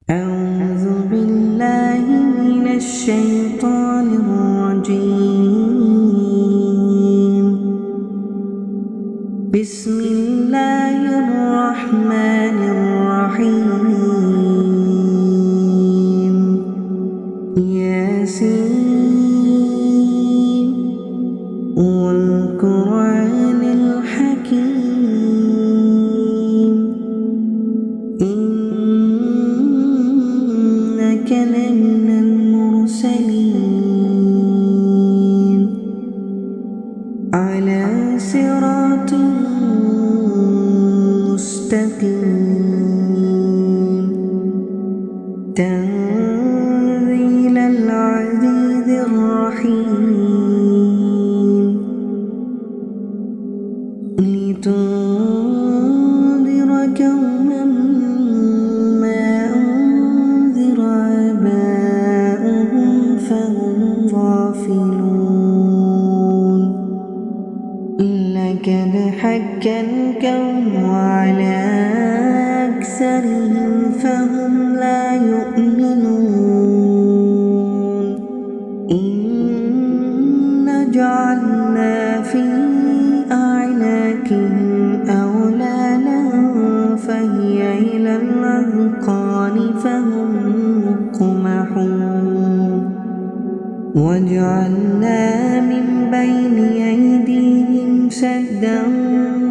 أعوذ بالله من الشيطان الرجيم. بسم الله الرحمن الرحيم. ياسين والقرآن الحكيم إنك لمن المرسلين على صراط مستقيم تنزيل العزيز الرحيم لتنذر قوما ما أنذر آباؤهم فهم غافلون لقد حق القول على أكثرهم فهم لا يؤمنون إنا جعلنا في أعناقهم أغلالا فهي إلى الأذقان فهم مقمحون وجعلنا من بين أيديهم سدا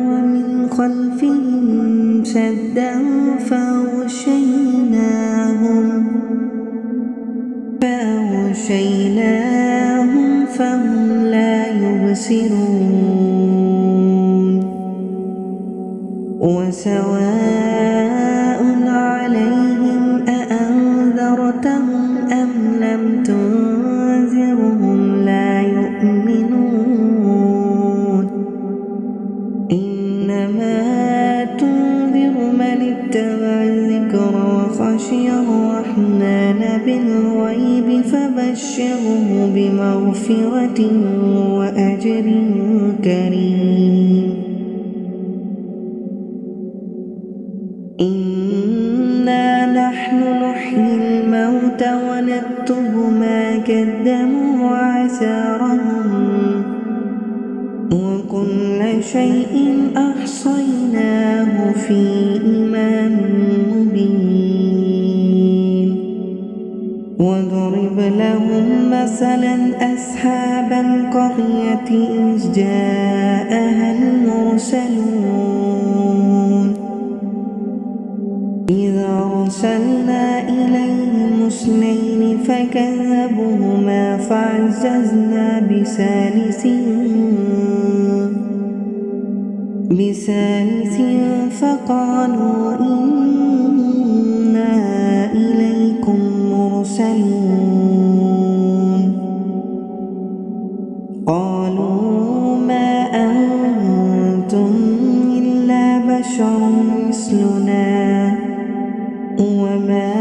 ومن خلفهم سدا فأغشيناهم فهم لا يبصرون وسواء عليهم أأنذرتهم أم لم تنذرهم لا يؤمنون إنما تنذر من اتبع الذكر وخشي الرحمن بالغيب فبشره بمغفرة وأجر كريم إنا نحن نحيي الموتى ونكتب ما قدموا وآثارهم وكل شيء أحصيناه في إمام مبين واضرب لهم مثلا أصحاب القرية إذ جاءها المرسلون إذا أرسلنا إليهم اثنين فكذبوهما فعززنا بثالث فقالوا إنا إليكم مرسلون قالوا ما أنتم إلا بشر مثلنا وما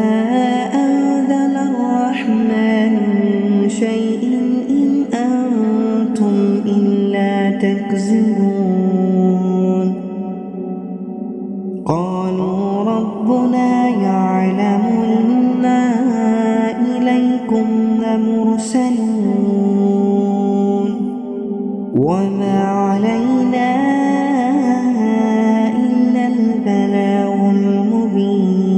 أنزل الرحمن من شيء إن أنتم إلا تكذبون قالوا ربنا يعلم إنا إليكم لمرسلون وما علينا إلا البلاغ المبين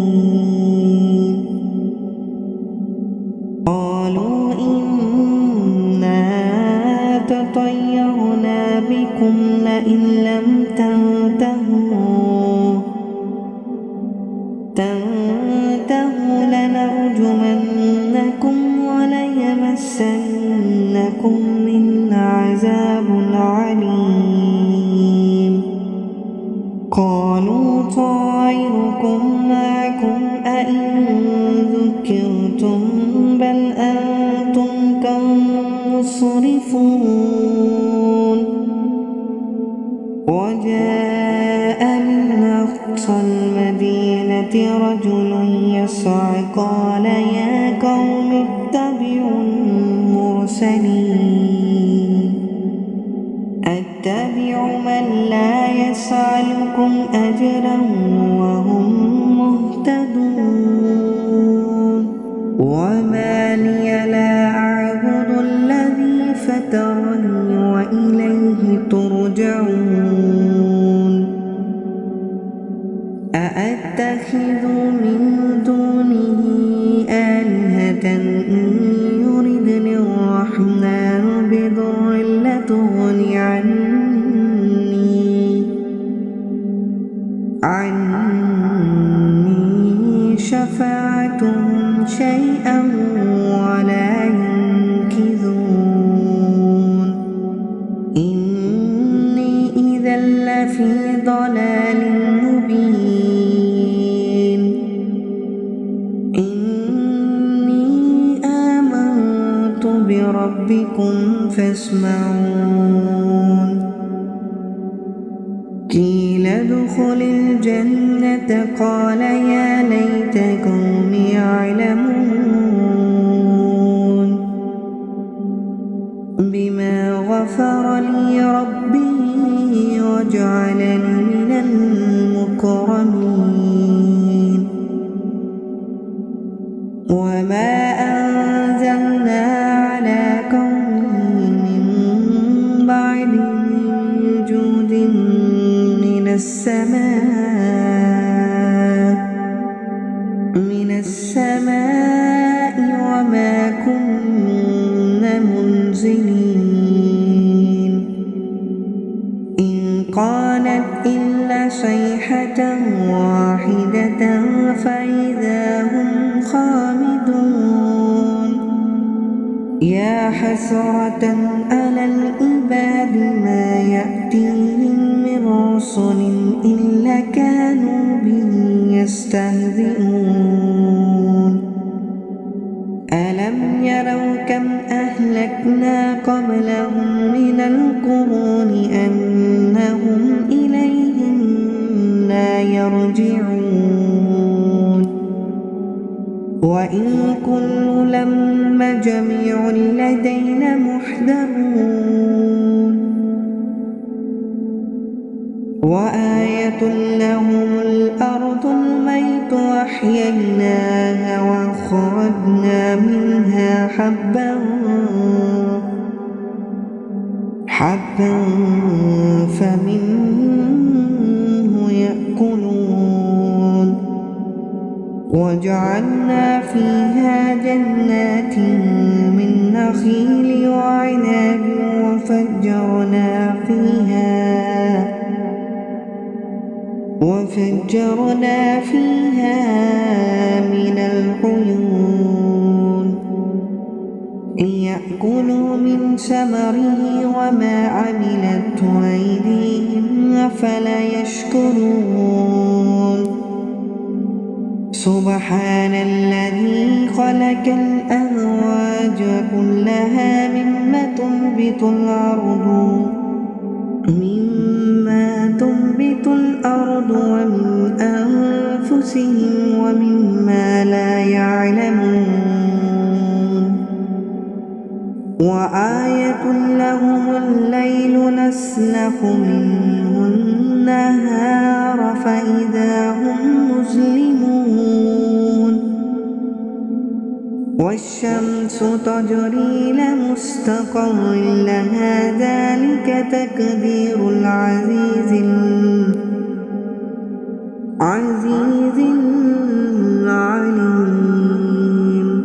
قالوا إنا تطيرنا بكم لئن لم تنتهوا لنرجمنكم وليمسنكم منا عذاب عليم قالوا طائركم معكم أئن ذكرتم بل أنتم قوم مسرفون وجاء من أقصى المدينة رجل يسعى قال يا قوم اتبعوا المرسلين أتبع من لا يسألكم أجرا وهم مهتدون تتخذوا من دونه آلهة إن يردني الرحمن بضر لا تغن عني شفاعتهم شيئا ولا ينقذون إني إذا لفي ضلال مبين إني آمنت بربكم فاسمعون قيل ادخل الجنة قال يا ليت قومي يعلمون بما غفر لي ربي وجعلني من المكرمين وما أنزلنا على قومه من بعد من جود من السماء وما كنا منزلين إن كانت إلا صيحة واحدة فإذا هم خامدون يا حسرة على العباد ما يأتيهم من رسل إلا كانوا به يستهزئون ألم يروا كم أهلكنا قبلهم من القرون أنهم إليهم لا يرجعون وإن كل لما جميع لدينا محضرون وآية لهم الأرض الميت وأحييناها وأخرجنا منها حبا فمنه يأكلون وجعلنا فيها جنات من نخيل وعناب وفجرنا فيها من العيون ليأكلوا من ثمره وما عملته أيديهم أفلا يشكرون سبحان الذي خلق الأزواج كلها مما تنبت الأرض ومن أنفسهم ومما لا يعلمون وآية لهم الليل نسلخ منه النهار فإذا هم مظلمون والشمس تجري لمستقر لها ذلك تقدير العزيز العليم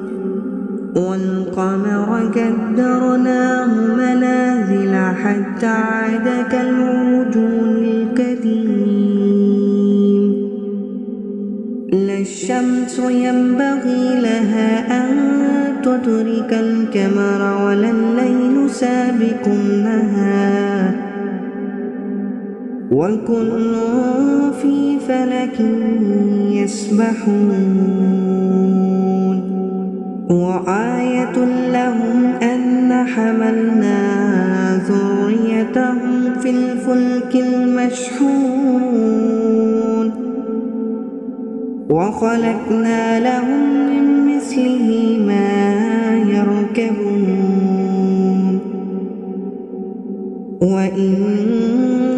والقمر قدرناه منازل حتى عاد كالعرجون القديم لا الشمس ينبغي لها أن تدرك القمر ولا الليل سابق النهار وكل في فلك يسبحون وآية لهم أن حملنا ذريتهم في الفلك المشحون وخلقنا لهم من مثله ما يركبون وإن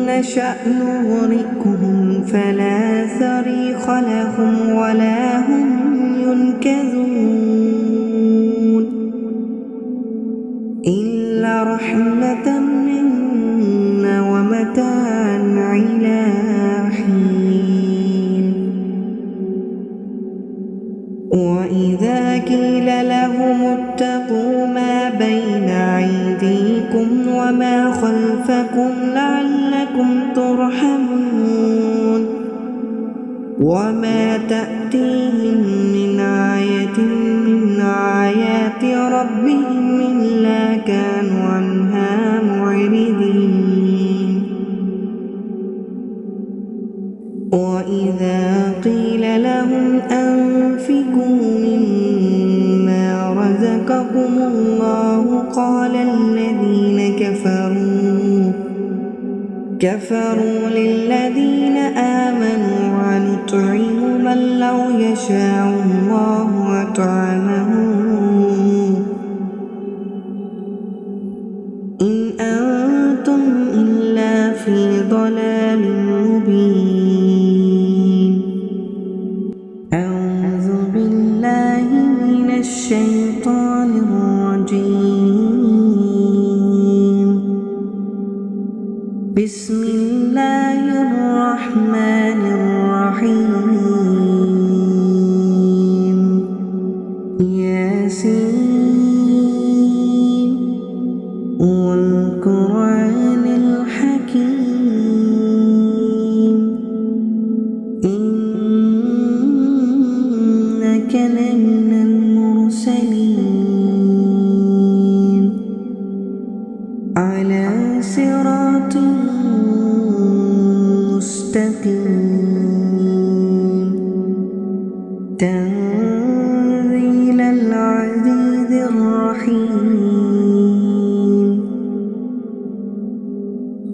نشأ نغرقهم فلا صريخ لهم ولا هم ينقذون إلا رحمة منا ومتاعا إلى حين وإذا قيل لهم اتقوا ما بين أيديكم وما خلفكم لعلكم ترحمون وما تأتيهم من آية من آيات ربهم إلا كانوا عنها معرضين وإذا قيل لهم أنفقوا مما رزقكم الله قال الذين كفروا للذين آمنوا ونطعم من لو يشاء الله أطعمه إن أنتم إلا في ضلال مبين. أعوذ بالله من الشيطان الرجيم. بسم الله الرحمن الرحيم. ياسين والقرآن الحكيم إنك لمن المرسلين على صراط مستقيم تنزيل العزيز الرحيم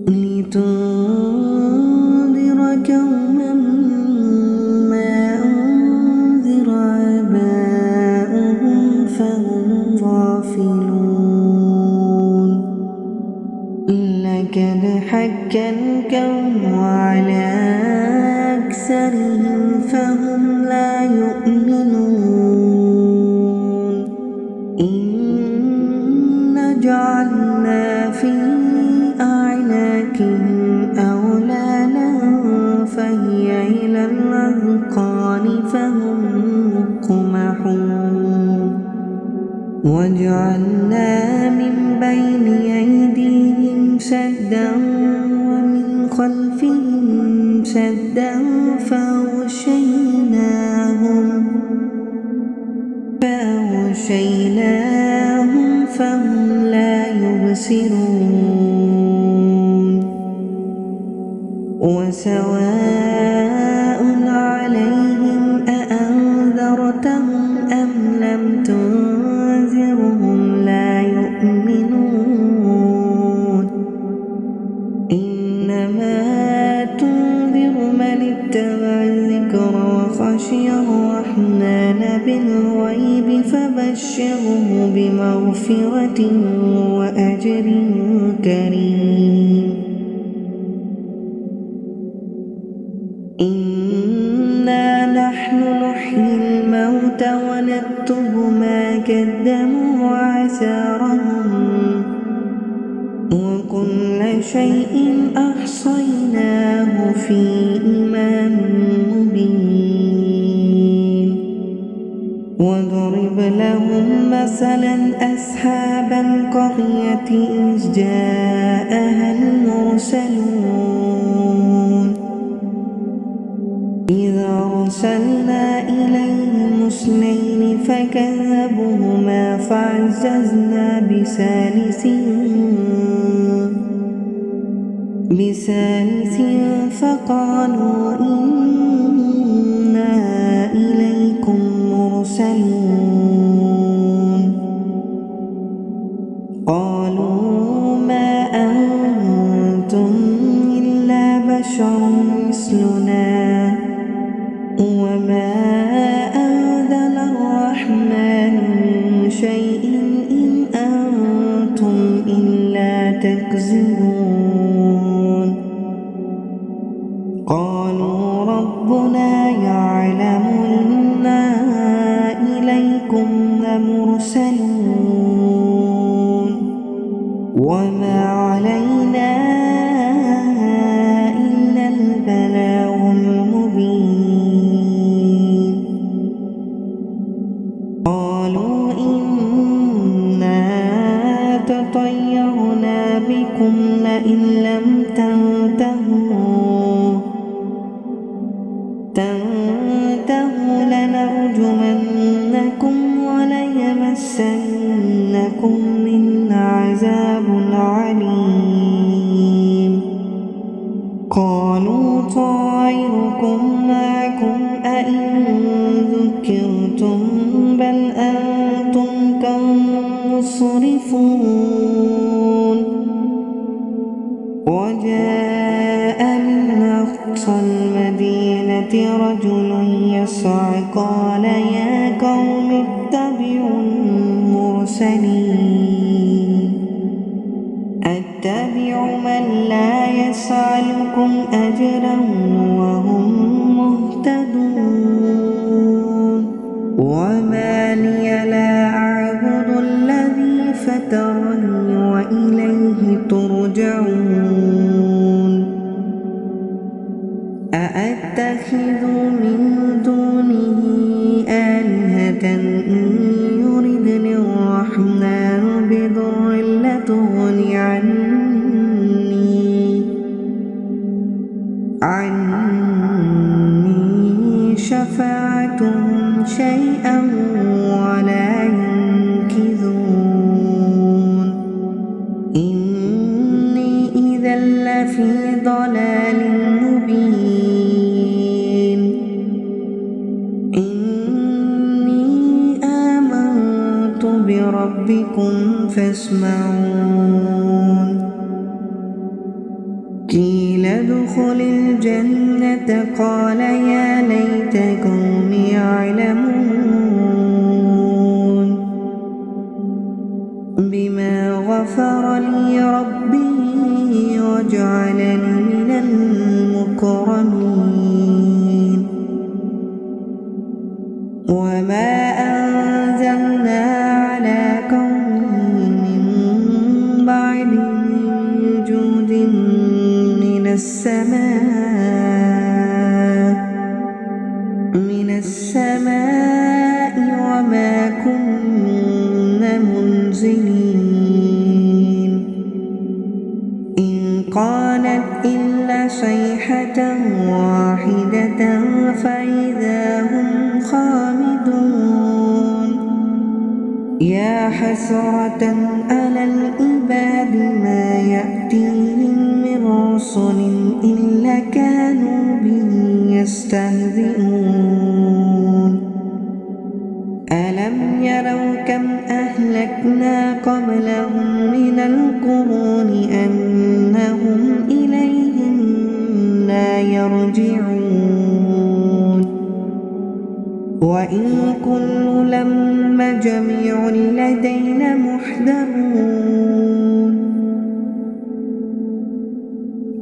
لتنذر قوما ما أنذر آباؤهم فهم غافلون لقد حق القول على أكثرهم فهم لا يؤمنون إنا جعلنا في أعناقهم أغلالا فهي إلى الأذقان فهم مقمحون وجعلنا من بين أيديهم سدا ومن خلفهم سدا فأغشيناهم فهم لا يبصرون وسواء عليهم أأنذرتهم أم لم تنذرهم لا يؤمنون إنما تنذر من اتبع الذكر وخشي الرحمن بالغيب فبشره بمغفرة وأجر كريم. إنا نحن نحيي الموتى ونكتب ما قدموا وآثارهم وكل شيء أحصيناه في إمام مبين. واضرب لهم مثلا أصحاب القرية إذ جاءها المرسلون إذا أرسلنا إليهم اثنين فكذبوهما فعززنا بثالث فقالوا إنا إليكم مرسلون قالوا ما أنتم إلا بشر مثلنا وما أنزل الرحمن من شيء إن أنتم إلا تكذبون قالوا ربنا يعلم إنا إليكم تطيرنا بكم لئن لم تنتهوا لنرجمنكم وليمسنكم منا عذاب عليم. قالوا طائركم معكم أئن ذكرتم بل أنتم قوم مسرفون. وجاء من أقصى المدينة رجل يسعى قال يا قوم اتبعوا المرسلين أتبع من لا يسألكم أجرا وهم مهتدون. وما لي لا أعبد الذي فطرني وإليه ترجعون. أأتخذ من دونه آلهة إن يردني الرحمن بضر لا تغني عني شفاعتهم شيئا ولا ينقذون. إني إذا لفي ضلال مبين. إني آمنت بربكم فاسمعون. قيل ادخل الجنة قال يا ليت قومي يعلمون بما غفر لي ربي وجعلني من المكرمين. وما أنزلنا على قومه من بعد جود من السماء وما كنا منزلين. إن كانت إلا صيحة واحدة فإذا هم خامدون. يا حسرة على العباد ما يأتيهم من رسل إلا كانوا به يستهزئون. ألم يروا كم أهلكنا قبلهم من القرون أنهم إليهم لا يرجعون. وإن كل لما جميع لدينا محضرون.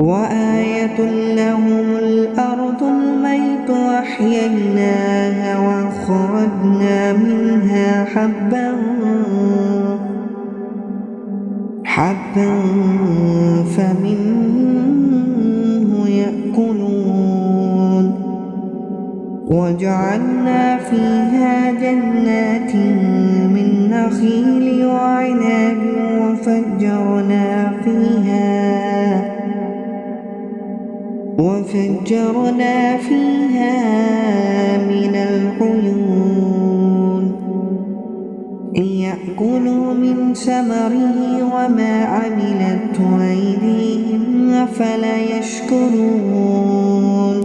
وآية لهم الأرض الميت أحييناها وأخرجنا منها حبا فمنه يأكلون. وجعلنا فيها جنات من نخيل وعناب وفجرنا فيها من العيون ليأكلوا من ثمره وما عملته أيديهم أفلا يشكرون.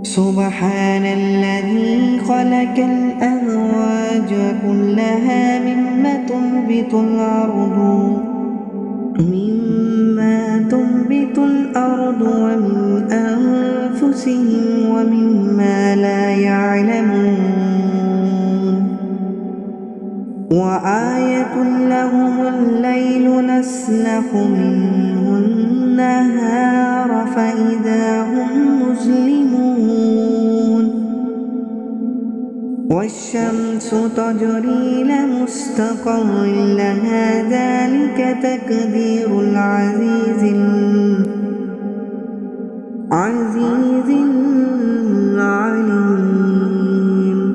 سبحان الذي خلق الأزواج كلها مما تنبت الأرض ومن أنفسهم ومما لا يعلمون. وآية لهم الليل نسلخ منه النهار فإذا هم مظلمون. والشمس تجري لمستقر لها ذلك تقدير العزيز العليم.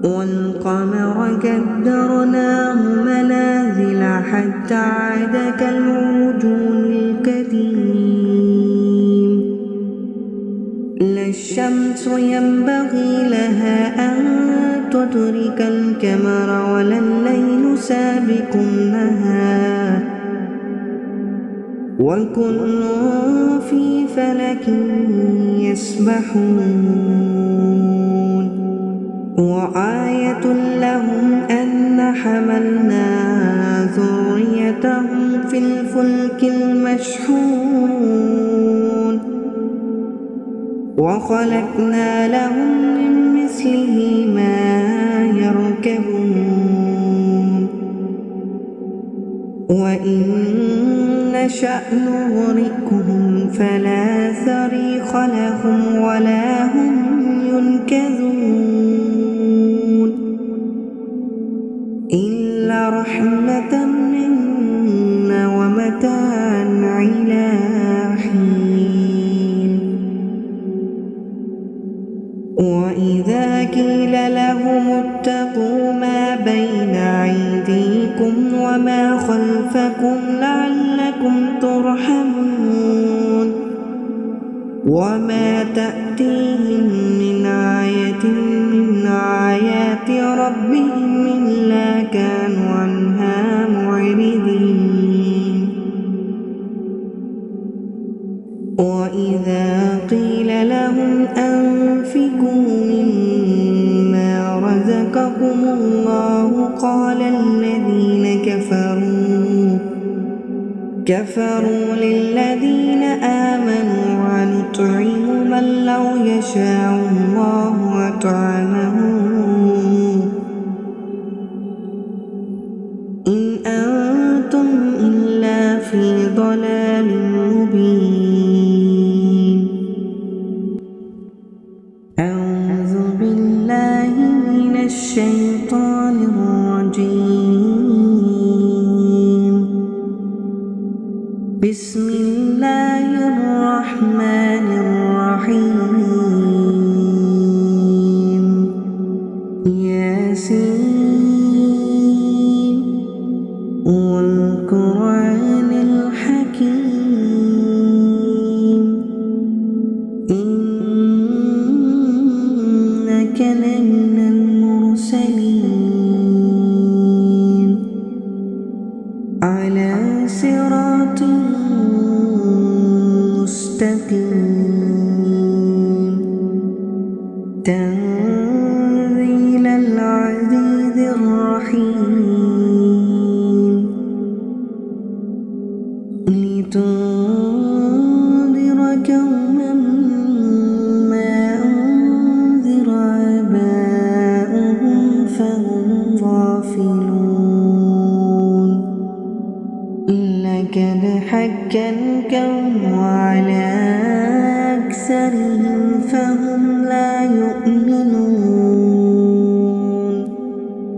والقمر قدرناه منازل عاد كالعرجون القديم لا الشمس ينبغي لها أن تدرك القمر ولا الليل سابق النهار وكل في فلك يسبحون وآية لهم أن حملنا ذريتهم في الفلك المشحون وخلقنا لهم من مثله ما يركبون وإن نشأ نغرقهم فلا صريخ لهم ولا هم ينقذون إلا رحمة منا ومتاعا إلى حين وإذا قيل لهم اتقوا ما بين أيديكم وما خلفكم لعلكم ترحمون وما تأتيهم من آية من آيات ربهم إلا كانوا عنها معرضين وإذا قيل لهم أنفقوا مما رزقكم الله قال الذين كفروا للذين آمنوا ونطعم من لو يشاء الله أطعمه إن أنتم إلا في ضلال مبين أعوذ بالله من الشيطان الرجيم بسم الله الرحمن الرحيم ياسين والقرآن الحكيم إنك لمن المرسلين على صراط مستقيم تنزيل العزيز الرحيم لتنذر قوما ما أنذر آباؤهم فهم غافلون لقد حق القول على أكثرهم فهم لا يؤمنون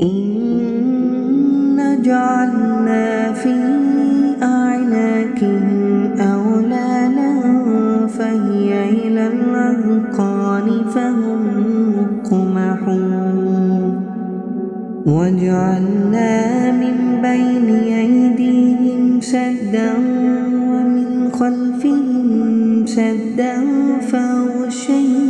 إنا جعلنا في أعناقهم أغلالا فهي إلى الأذقان فهم مقمحون وجعلنا من بين أيديهم سدا ومن خلفهم سدا فأغشيناهم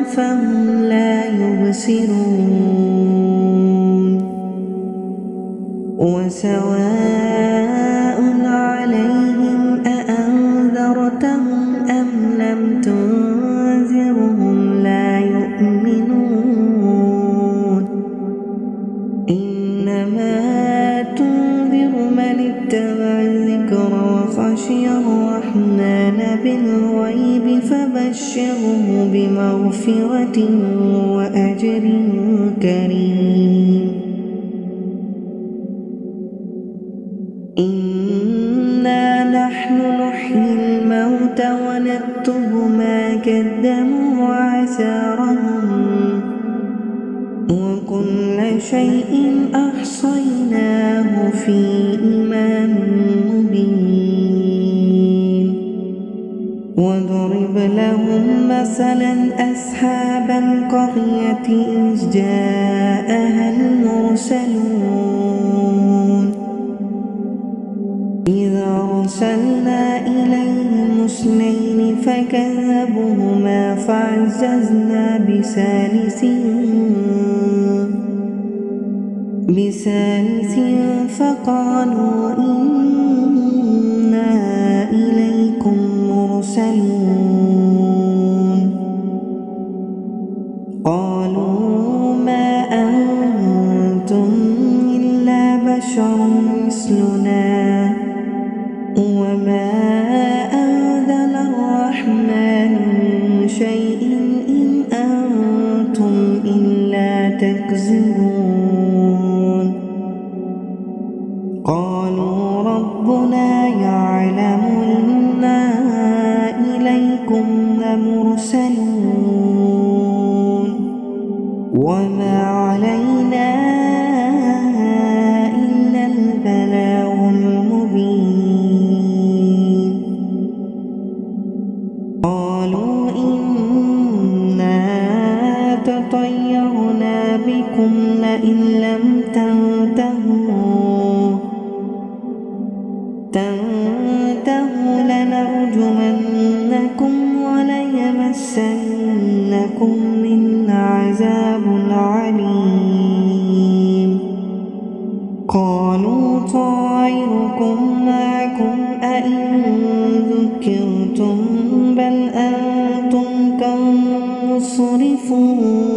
فهم لا يبصرون وسواء عليهم أأنذرتهم أم لم تنذرهم لا يؤمنون إنما تنذر من اتبع الذكر وخشي الرحمن بالغيب فبشره بمغفرة وأجر كريم إنا نحن نحيي الموتى ونكتب ما قدموا وآثارهم وكل شيء أحصيناه في إمام مبين واضرب لهم مثلا أصحاب القرية إذ جاءها المرسلون إذ أرسلنا إليهم اثنين فكذبوهما فعززنا بثالث فقالوا إنا إليكم مرسلون قالوا ما أنتم إلا بشر مثلنا وما أنزل الرحمن من شيء إن أنتم إلا تكذبون قالوا ربنا يعلم إنا إليكم لمرسلون وما علينا إلا البلاغ المبين قالوا إنا تطيرنا بكم لئن لم تنتهوا لنرجمنكم وليمسنكم منا عذاب عليم قالوا طائركم معكم أئن ذكرتم بل أنتم قوم مسرفون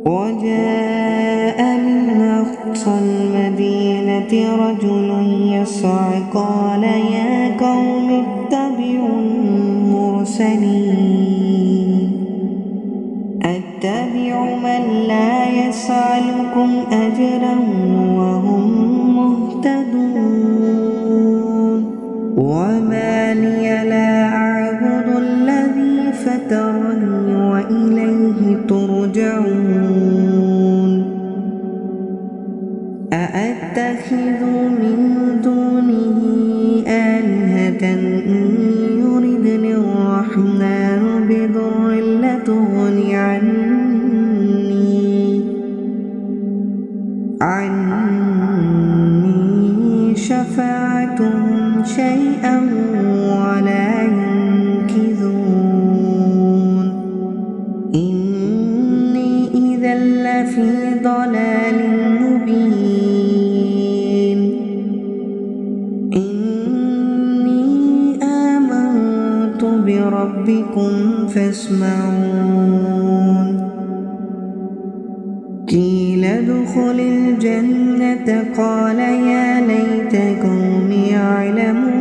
وجاء من أقصى المدينة رجل يسعى قال يا قوم اتبعوا المرسلين أتبع من لا يسألكم أجرا وهم مهتدون وما لي لا أعبد الذي فطرني وإليه ترجعون أأتخذ من دونه آلهة إن يردني الرحمن بضر لا تغني عني شفاعتهم شيئا ولا ينقذون إني إذا لفي ضلال مبين إني آمنت بربكم فاسمعون قيل ادخل الجنة قال يا ليت قومي يعلمون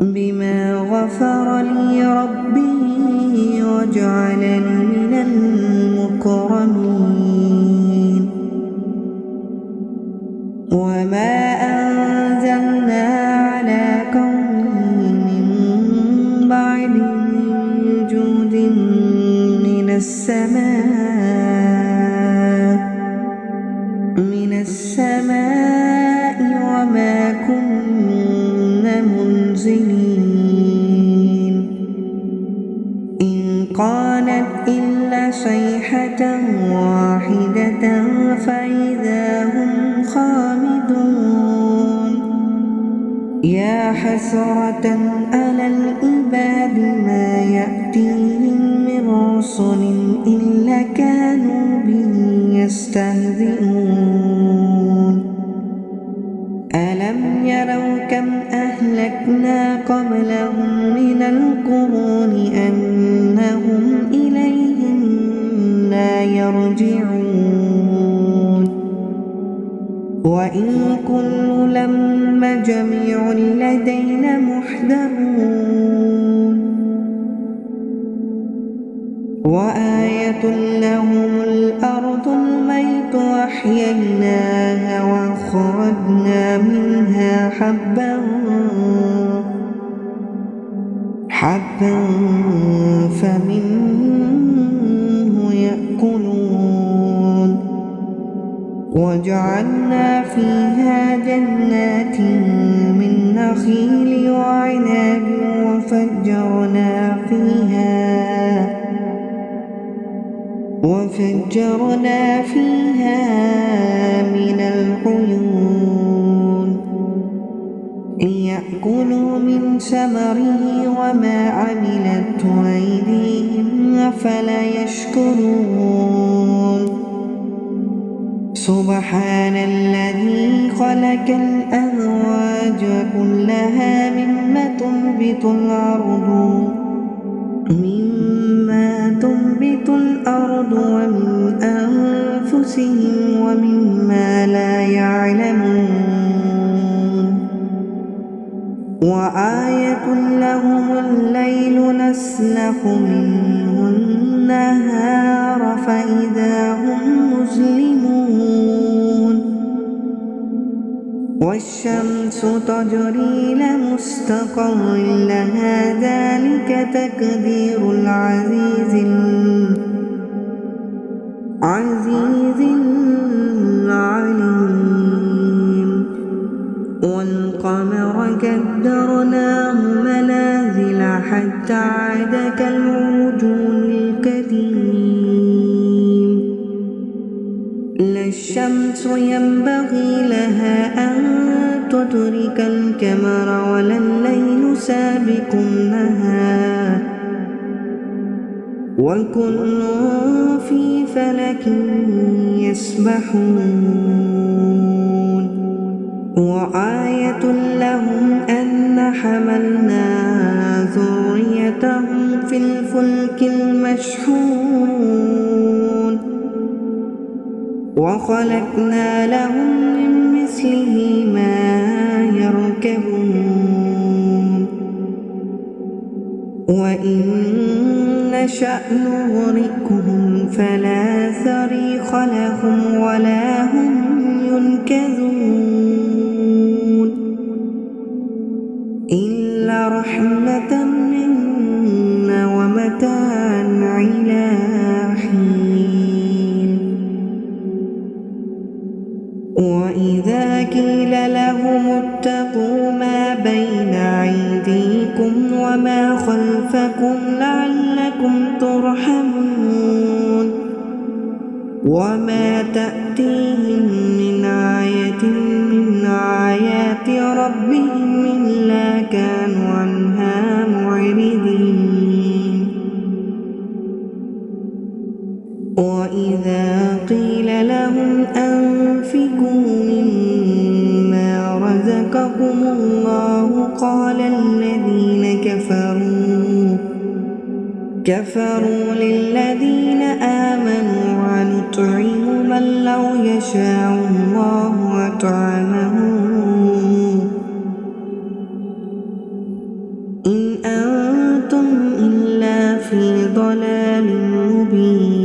بما غفر لي ربي وجعلني من المكرمين وما أنزلنا على قومه من بعده من جود من السماء وما كنا منزلين إن كانت إلا صيحة واحدة فإذا هم خامدون يا حسرة على العباد ما يأتيهم من رسل إلا كانوا به يستهزئون ألم يروا كم أهلكنا قبلهم من القرون أنهم إليهم لا يرجعون وإن كل لما جميع لدينا محضرون وآية لهم الأرض الميت أحييناها وأخرجنا منها حبا فمنه يأكلون وجعلنا فيها جنات من نخيل وعناب وفجرنا فيها من العيون ليأكلوا من ثمره وما عملته أيديهم أفلا يشكرون سبحان الذي خلق الأزواج كلها مما تنبت الأرض ومن أنفسهم ومما لا يعلمون وآية لهم الليل نسلخ منه النهار فإذا هم مظلمون والشمس تجري لمستقر لها ذلك تقدير العزيز العليم والقمر قدرناه منازل حتى عاد كالعرجون القديم لا الشمس ينبغي لها أن تدرك القمر ولا الليل سابق النهار وكل في فلك يسبحون وآية لهم أن حملنا ذريتهم في الفلك المشحون وخلقنا لهم من مثله ما يركبون وإن نشأ نغرقهم فلا صريخ لهم ولا هم ينقذون إلا رحمة منا ومتاعا إلى حين وإذا قيل لهم اتقوا ما بين أيديكم وما خلفكم لعلكم ترحمون وما تأتيهم من آية من آيات ربهم إلا كانوا عنها معرضين وإذا قيل لهم أنفقوا مما رزقكم الله قال الذين كفروا للذين آمنوا ونطعم من لو يشاء الله أطعمه إن أنتم إلا في ضلال مبين